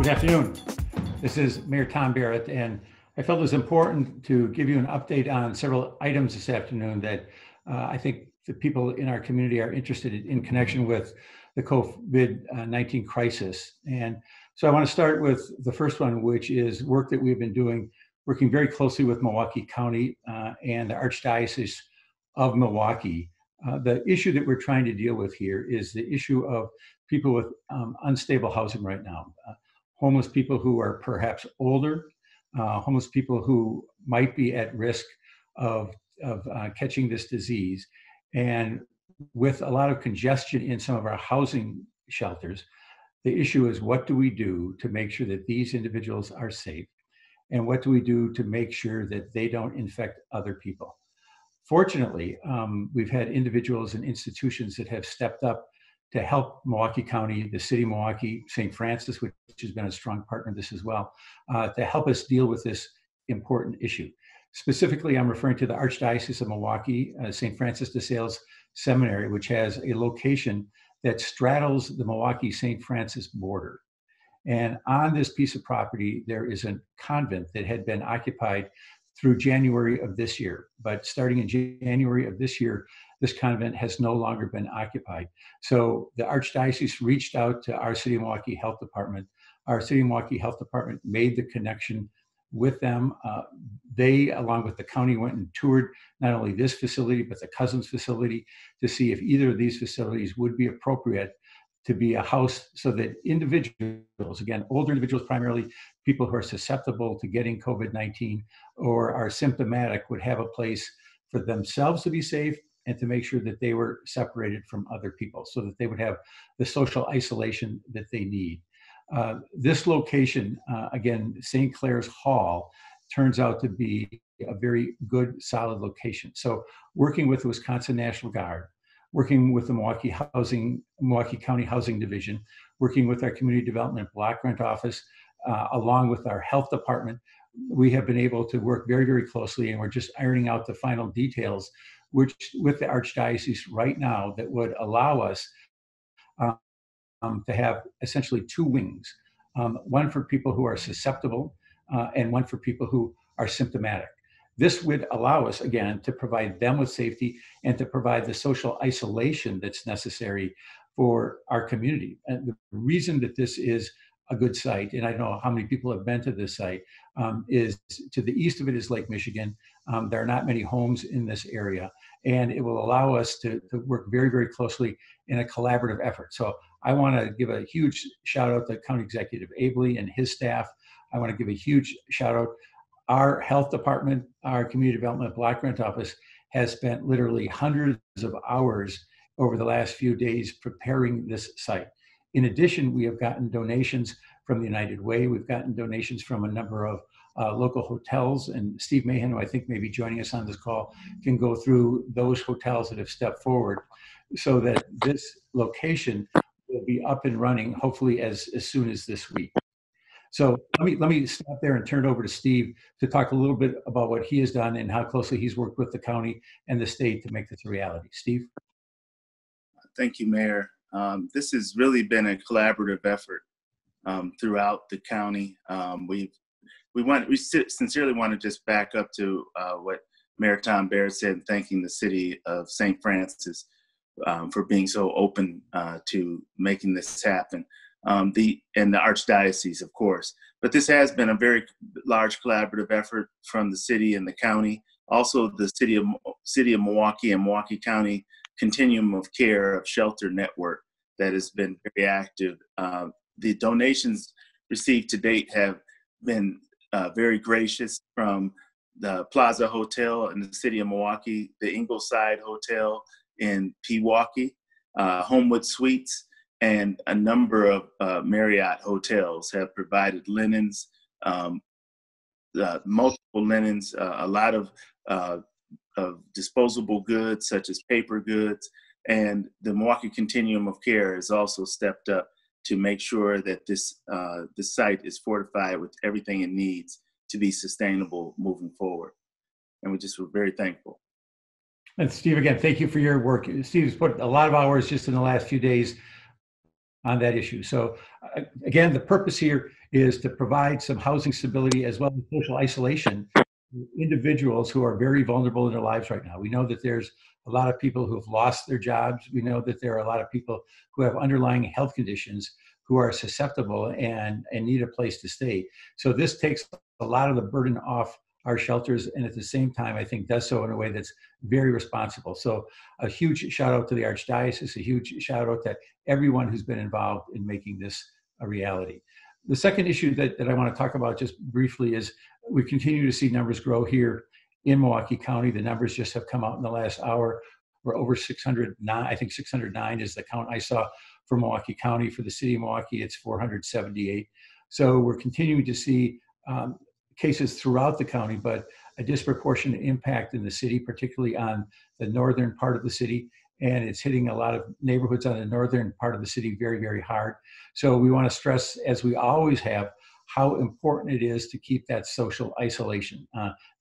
Good afternoon. This is Mayor Tom Barrett, and I felt it was important to give you an update on several items this afternoon that I think the people in our community are interested in connection with the COVID-19 crisis. And so I want to start with the first one, which is work that we've been doing, working very closely with Milwaukee County and the Archdiocese of Milwaukee. The issue that we're trying to deal with here is the issue of people with unstable housing right now. Homeless people who are perhaps older, homeless people who might be at risk of catching this disease. And with a lot of congestion in some of our housing shelters, the issue is, what do we do to make sure that these individuals are safe? And what do we do to make sure that they don't infect other people? Fortunately, we've had individuals and institutions that have stepped up to help Milwaukee County, the city of Milwaukee, St. Francis, which has been a strong partner in this as well, to help us deal with this important issue. Specifically, I'm referring to the Archdiocese of Milwaukee, St. Francis de Sales Seminary, which has a location that straddles the Milwaukee-St. Francis border. And on this piece of property, there is a convent that had been occupied through January of this year. But starting in January of this year, this convent has no longer been occupied. So the Archdiocese reached out to our City of Milwaukee Health Department. Our City of Milwaukee Health Department made the connection with them. They, along with the county, went and toured not only this facility, but the Cousins facility to see if either of these facilities would be appropriate to be a house so that individuals, again, older individuals primarily, people who are susceptible to getting COVID-19 or are symptomatic, would have a place for themselves to be safe and to make sure that they were separated from other people so that they would have the social isolation that they need. This location, again, St. Clair's Hall, turns out to be a very good, solid location. So working with the Wisconsin National Guard, working with the Milwaukee County Housing Division, working with our Community Development Block Grant Office, along with our Health Department, we have been able to work very, very closely, and we're just ironing out the final details, which with the Archdiocese right now, that would allow us to have essentially two wings, one for people who are susceptible and one for people who are symptomatic. This would allow us, again, to provide them with safety and to provide the social isolation that's necessary for our community. And the reason that this is a good site, and I don't know how many people have been to this site, is to the east of it is Lake Michigan. There are not many homes in this area, and it will allow us to work very, very closely in a collaborative effort. So I want to give a huge shout out to County Executive Abley and his staff. I want to give a huge shout out. Our health department, our community development block grant office, has spent literally hundreds of hours over the last few days preparing this site. In addition, we have gotten donations from the United Way. We've gotten donations from a number of local hotels, and Steve Mahan, who I think may be joining us on this call, can go through those hotels that have stepped forward so that this location will be up and running, hopefully as soon as this week. So let me stop there and turn it over to Steve to talk a little bit about what he has done and how closely he's worked with the county and the state to make this a reality. Steve? Thank you, Mayor. This has really been a collaborative effort throughout the county. We sincerely want to just back up to what Mayor Tom Barrett said, thanking the city of St. Francis for being so open to making this happen. And the Archdiocese, of course. But this has been a very large collaborative effort from the city and the county. Also, the city of Milwaukee and Milwaukee County Continuum of Care of Shelter Network that has been very active. The donations received to date have been very gracious, from the Plaza Hotel in the city of Milwaukee, the Ingleside Hotel in Pewaukee, Homewood Suites, and a number of Marriott hotels have provided linens, multiple linens, a lot of disposable goods such as paper goods, and the Milwaukee Continuum of Care has also stepped up to make sure that this site is fortified with everything it needs to be sustainable moving forward. And we're very thankful. And Steve, again, thank you for your work. Steve's put a lot of hours just in the last few days on that issue. So again, the purpose here is to provide some housing stability as well as social isolation to individuals who are very vulnerable in their lives right now. We know that there's a lot of people who have lost their jobs. We know that there are a lot of people who have underlying health conditions who are susceptible and need a place to stay. So this takes a lot of the burden off our shelters, and at the same time, I think does so in a way that's very responsible. So a huge shout out to the Archdiocese, a huge shout out to everyone who's been involved in making this a reality. The second issue that I want to talk about just briefly is we continue to see numbers grow here in Milwaukee County. The numbers just have come out in the last hour. We're over 609, I think 609 is the count I saw for Milwaukee County. For the city of Milwaukee, it's 478. So we're continuing to see cases throughout the county, but a disproportionate impact in the city, particularly on the northern part of the city. And it's hitting a lot of neighborhoods on the northern part of the city very, very hard. So we want to stress, as we always have, how important it is to keep that social isolation,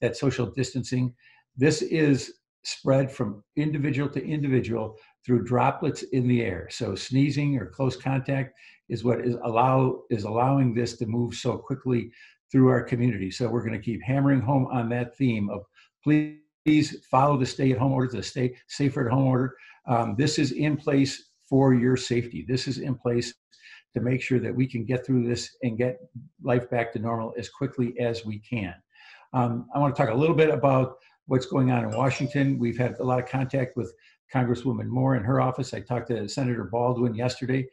that social distancing. This is spread from individual to individual through droplets in the air. So sneezing or close contact is what is allowing this to move so quickly through our community. So we're going to keep hammering home on that theme of please follow the stay-at-home order, the stay safer at home order. This is in place for your safety. This is in place to make sure that we can get through this and get life back to normal as quickly as we can. I want to talk a little bit about what's going on in Washington. We've had a lot of contact with Congresswoman Moore in her office. I talked to Senator Baldwin yesterday,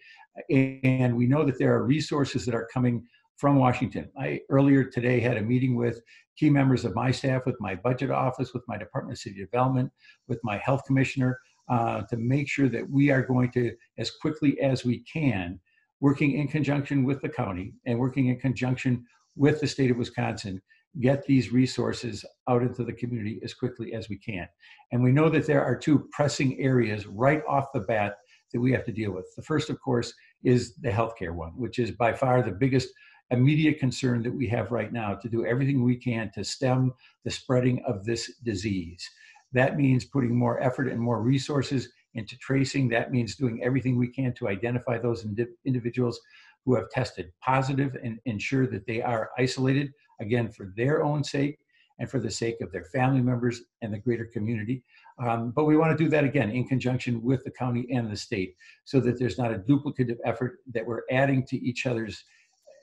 and we know that there are resources that are coming from Washington. I earlier today had a meeting with key members of my staff, with my budget office, with my Department of City Development, with my health commissioner, to make sure that we are going to, as quickly as we can, working in conjunction with the county and working in conjunction with the state of Wisconsin, get these resources out into the community as quickly as we can. And we know that there are two pressing areas right off the bat that we have to deal with. The first, of course, is the healthcare one, which is by far the biggest immediate concern that we have right now, to do everything we can to stem the spreading of this disease. That means putting more effort and more resources into tracing. That means doing everything we can to identify those individuals who have tested positive and ensure that they are isolated, again, for their own sake and for the sake of their family members and the greater community. But we want to do that, again, in conjunction with the county and the state, so that there's not a duplicative effort, that we're adding to each other's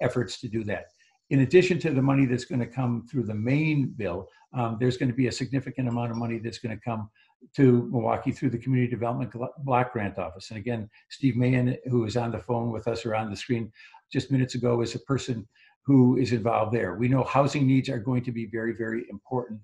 efforts to do that. In addition to the money that's going to come through the main bill, there's going to be a significant amount of money that's going to come to Milwaukee through the Community Development Block Grant Office. And again, Steve Mahan, who is on the phone with us or on the screen just minutes ago, is a person who is involved there. We know housing needs are going to be very, very important.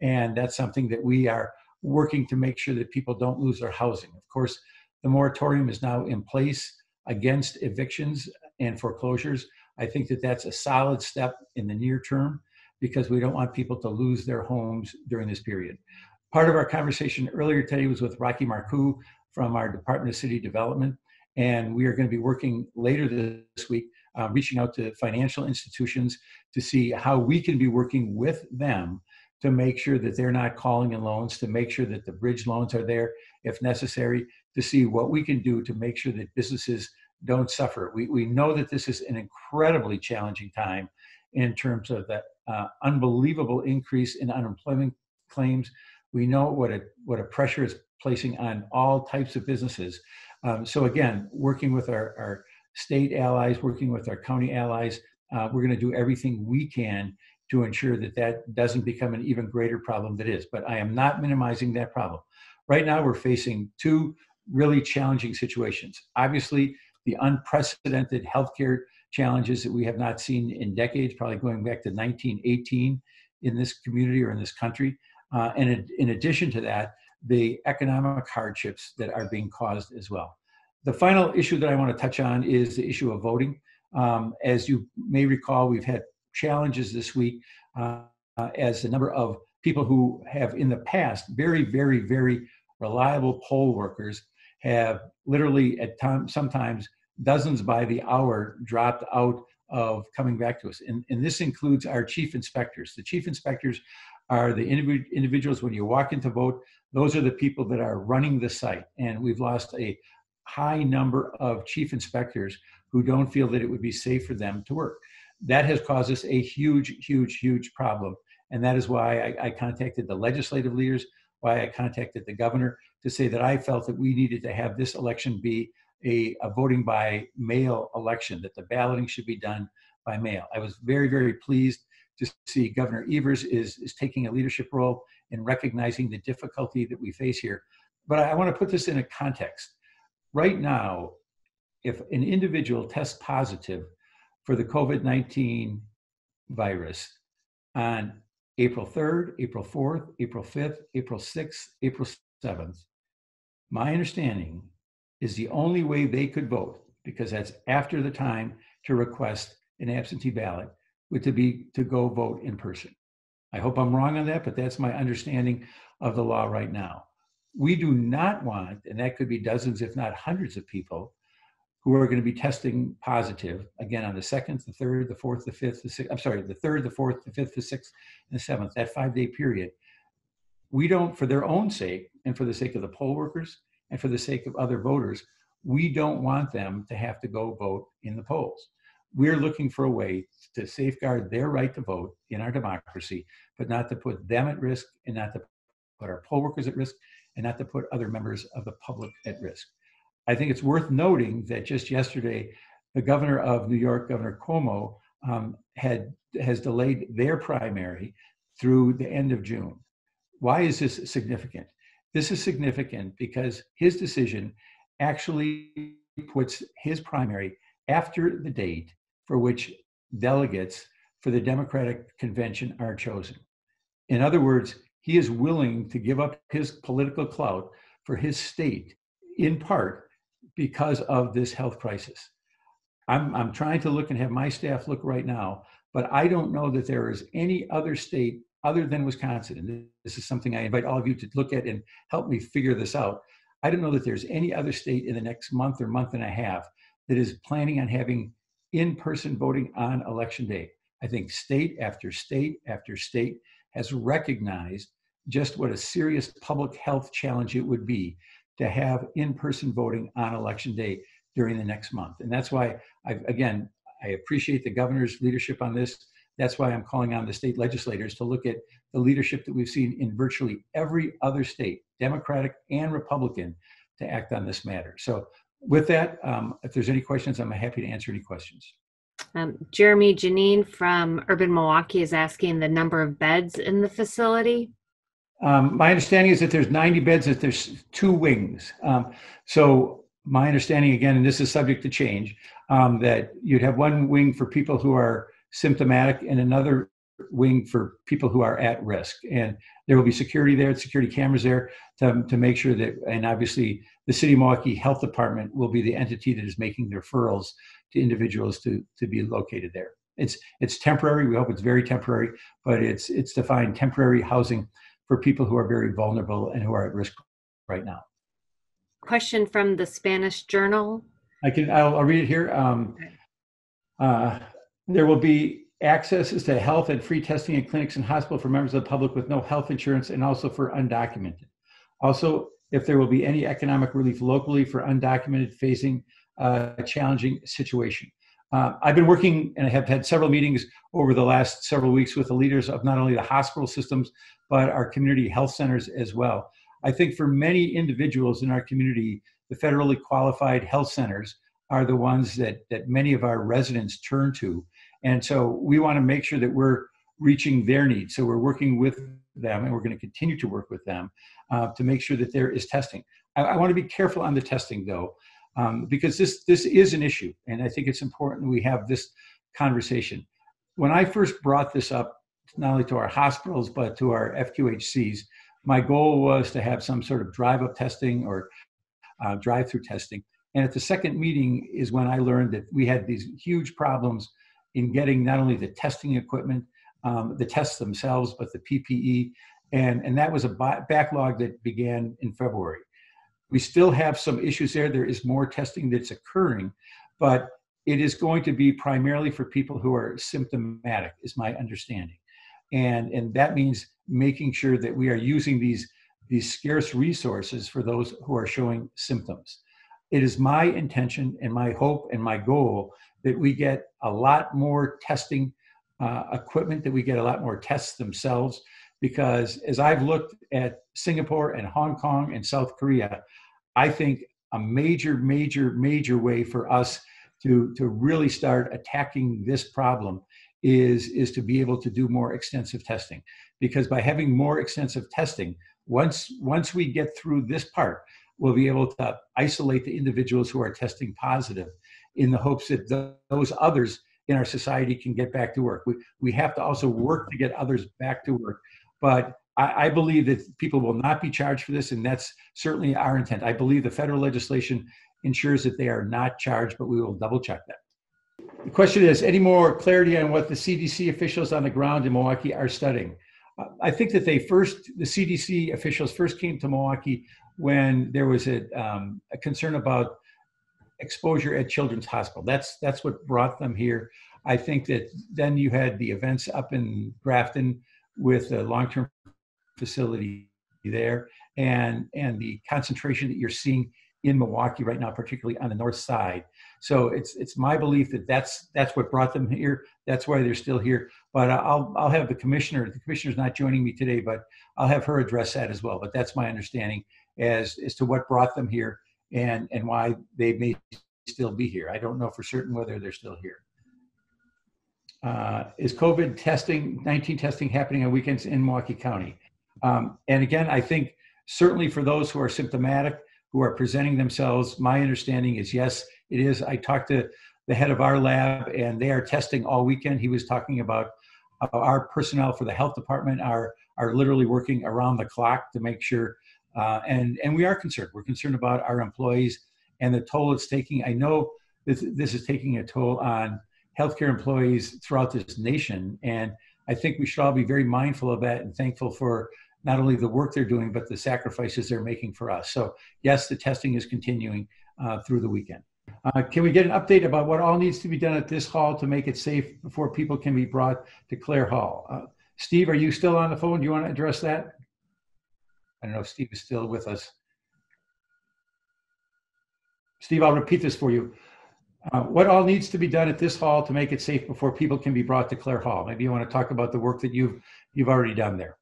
And that's something that we are working to make sure that people don't lose their housing. Of course, the moratorium is now in place against evictions and foreclosures. I think that that's a solid step in the near term, because we don't want people to lose their homes during this period. Part of our conversation earlier today was with Rocky Marcoux from our Department of City Development, and we are going to be working later this week, reaching out to financial institutions to see how we can be working with them to make sure that they're not calling in loans, to make sure that the bridge loans are there if necessary, to see what we can do to make sure that businesses don't suffer. We know that this is an incredibly challenging time in terms of the unbelievable increase in unemployment claims. We know what a pressure is placing on all types of businesses. So again, working with our state allies, working with our county allies, we're going to do everything we can to ensure that that doesn't become an even greater problem that is. But I am not minimizing that problem. Right now, we're facing two really challenging situations. Obviously, the unprecedented healthcare challenges that we have not seen in decades, probably going back to 1918 in this community or in this country. And in addition to that, the economic hardships that are being caused as well. The final issue that I want to touch on is the issue of voting. As you may recall, we've had challenges this week as the number of people who have in the past, very, very, very reliable poll workers have literally at times, sometimes dozens by the hour, dropped out of coming back to us. And this includes our chief inspectors. The chief inspectors are the individuals, when you walk in to vote, those are the people that are running the site. And we've lost a high number of chief inspectors who don't feel that it would be safe for them to work. That has caused us a huge problem. And that is why I contacted the legislative leaders, why I contacted the governor to say that I felt that we needed to have this election be a voting by mail election, that the balloting should be done by mail. I was very pleased to see Governor Evers is taking a leadership role in recognizing the difficulty that we face here. But I want to put this in a context. Right now, if an individual tests positive for the COVID-19 virus on April 3rd, April 4th, April 5th, April 6th, April 7th, my understanding is the only way they could vote, because that's after the time to request an absentee ballot, would be to go vote in person. I hope I'm wrong on that, but that's my understanding of the law right now. We do not want, and that could be dozens, if not hundreds of people who are going to be testing positive, again, on the 2nd, the 3rd, the 4th, the 5th, the 6th, I'm sorry, the 3rd, the 4th, the 5th, the 6th, and the 7th, that 5-day period. We don't, for their own sake, and for the sake of the poll workers, and for the sake of other voters, we don't want them to have to go vote in the polls. We're looking for a way to safeguard their right to vote in our democracy, but not to put them at risk, and not to put our poll workers at risk, and not to put other members of the public at risk. I think it's worth noting that just yesterday, the governor of New York, Governor Cuomo, has delayed their primary through the end of June. Why is this significant? This is significant because his decision actually puts his primary after the date for which delegates for the Democratic convention are chosen. In other words, he is willing to give up his political clout for his state, in part because of this health crisis. I'm trying to look and have my staff look right now, but I don't know that there is any other state other than Wisconsin. And this is something I invite all of you to look at and help me figure this out. I don't know that there's any other state in the next month or month and a half that is planning on having in-person voting on election day. I think state after state after state has recognized just what a serious public health challenge it would be to have in-person voting on election day during the next month. And that's why, I appreciate the governor's leadership on this. That's why I'm calling on the state legislators to look at the leadership that we've seen in virtually every other state, Democratic and Republican, to act on this matter. So with that, if there's any questions, I'm happy to answer any questions. Jeremy Janine from Urban Milwaukee is asking the number of beds in the facility. My understanding is that there's 90 beds, that there's 2 wings. So my understanding, again, and this is subject to change, that you'd have one wing for people who are symptomatic and another wing for people who are at risk. And there will be security there, security cameras there to make sure that, and obviously the City of Milwaukee Health Department will be the entity that is making the referrals to individuals to be located there. It's temporary. We hope it's very temporary, but it's defined temporary housing for people who are very vulnerable and who are at risk right now. Question from the Spanish Journal. I'll read it here. There will be access to health and free testing in clinics and hospitals for members of the public with no health insurance, and also for undocumented. Also, if there will be any economic relief locally for undocumented facing a challenging situation. I've been working and I have had several meetings over the last several weeks with the leaders of not only the hospital systems, but our community health centers as well. I think for many individuals in our community, the federally qualified health centers are the ones that many of our residents turn to. And so we want to make sure that we're reaching their needs. So we're working with them, and we're going to continue to work with them to make sure that there is testing. I want to be careful on the testing, though, because this is an issue, and I think it's important we have this conversation. When I first brought this up, not only to our hospitals, but to our FQHCs, my goal was to have some sort of drive-up testing or drive-through testing. And at the second meeting is when I learned that we had these huge problems in getting not only the testing equipment, the tests themselves, but the PPE. And that was a backlog that began in February. We still have some issues there. There is more testing that's occurring, but it is going to be primarily for people who are symptomatic, is my understanding. And that means making sure that we are using these scarce resources for those who are showing symptoms. it is my intention and my hope and my goal that we get a lot more testing equipment, that we get a lot more tests themselves, because as I've looked at Singapore and Hong Kong and South Korea, I think a major way for us to really start attacking this problem is to be able to do more extensive testing. Because by having more extensive testing, once we get through this part, we'll be able to isolate the individuals who are testing positive in the hopes that those others in our society can get back to work. We have to also work to get others back to work. But I believe that people will not be charged for this, and that's certainly our intent. I believe the federal legislation ensures that they are not charged, but we will double check that. The question is, any more clarity on what the CDC officials on the ground in Milwaukee are studying? I think that the CDC officials first came to Milwaukee when there was a concern about exposure at Children's Hospital. That's what brought them here. I think that then you had the events up in Grafton with the long-term facility there, and the concentration that you're seeing in Milwaukee right now, particularly on the north side. So it's my belief that that's what brought them here. That's why they're still here. But I'll have the commissioner. The commissioner's not joining me today, but I'll have her address that as well. But that's my understanding as to what brought them here and why they may still be here. I don't know for certain whether they're still here. Is COVID-19 testing happening on weekends in Milwaukee County? And again, I think certainly for those who are symptomatic, who are presenting themselves, my understanding is yes, it is. I talked to the head of our lab, and they are testing all weekend. He was talking about our personnel for the health department are literally working around the clock to make sure, and we are concerned. We're concerned about our employees and the toll it's taking. I know this is taking a toll on healthcare employees throughout this nation, and I think we should all be very mindful of that and thankful for not only the work they're doing, but the sacrifices they're making for us. So yes, the testing is continuing through the weekend. Can we get an update about what all needs to be done at this hall to make it safe before people can be brought to Clare Hall? Steve, are you still on the phone? Do you want to address that? I don't know if Steve is still with us. Steve, I'll repeat this for you. What all needs to be done at this hall to make it safe before people can be brought to Clare Hall? Maybe you want to talk about the work that you've already done there.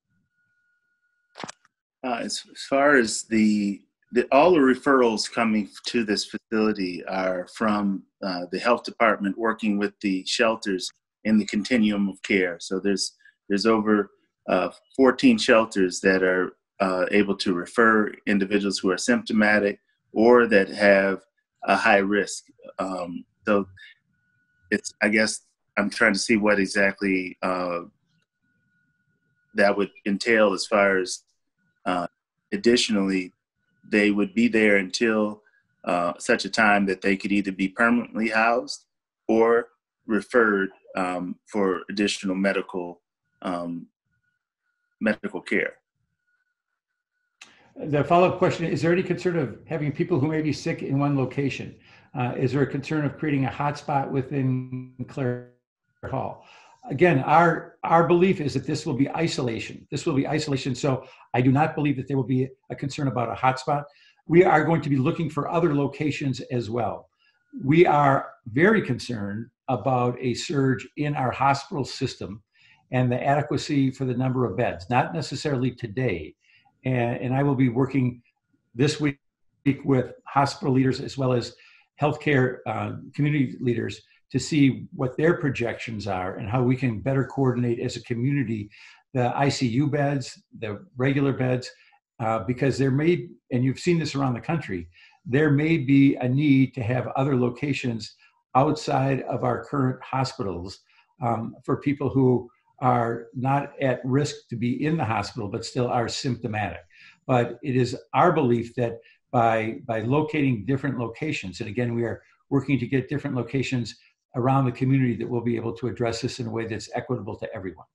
As far as all the referrals coming to this facility are from the health department working with the shelters in the continuum of care. So there's over 14 shelters that are able to refer individuals who are symptomatic or that have a high risk. So I guess I'm trying to see what exactly that would entail as far as additionally, they would be there until such a time that they could either be permanently housed or referred for additional medical care. The follow-up question, is there any concern of having people who may be sick in one location? Is there a concern of creating a hotspot within Clare Hall? Again, our belief is that this will be isolation. This will be isolation. So I do not believe that there will be a concern about a hotspot. We are going to be looking for other locations as well. We are very concerned about a surge in our hospital system and the adequacy for the number of beds, not necessarily today. And I will be working this week with hospital leaders as well as healthcare community leaders to see what their projections are and how we can better coordinate as a community the ICU beds, the regular beds, because there may, and you've seen this around the country, there may be a need to have other locations outside of our current hospitals for people who are not at risk to be in the hospital, but still are symptomatic. But it is our belief that by locating different locations, and again, we are working to get different locations around the community, that we'll be able to address this in a way that's equitable to everyone.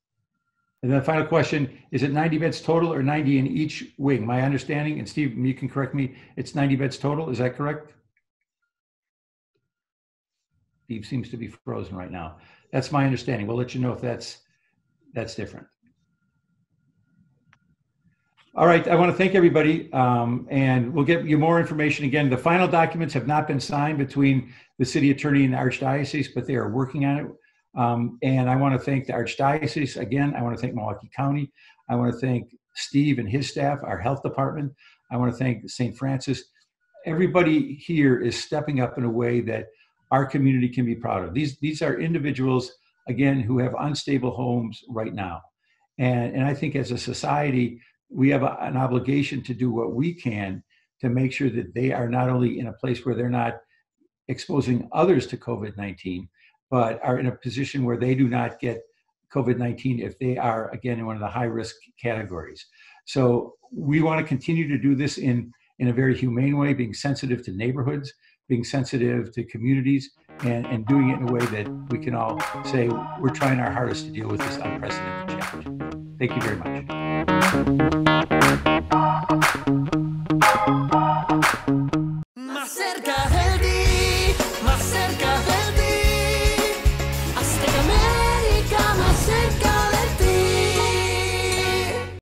And then the final question, is it 90 beds total or 90 in each wing? My understanding, and Steve, you can correct me, it's 90 beds total, is that correct? Steve seems to be frozen right now. That's my understanding. We'll let you know if that's different. All right, I want to thank everybody, and we'll get you more information. Again, the final documents have not been signed between the city attorney and the archdiocese, but they are working on it. And I want to thank the archdiocese again. I want to thank Milwaukee County. I want to thank Steve and his staff, our health department. I want to thank St. Francis. Everybody here is stepping up in a way that our community can be proud of. These are individuals, again, who have unstable homes right now. And I think as a society, we have an obligation to do what we can to make sure that they are not only in a place where they're not exposing others to COVID-19, but are in a position where they do not get COVID-19 if they are, again, in one of the high-risk categories. So we want to continue to do this in a very humane way, being sensitive to neighborhoods, being sensitive to communities, and doing it in a way that we can all say we're trying our hardest to deal with this unprecedented challenge. Thank you very much.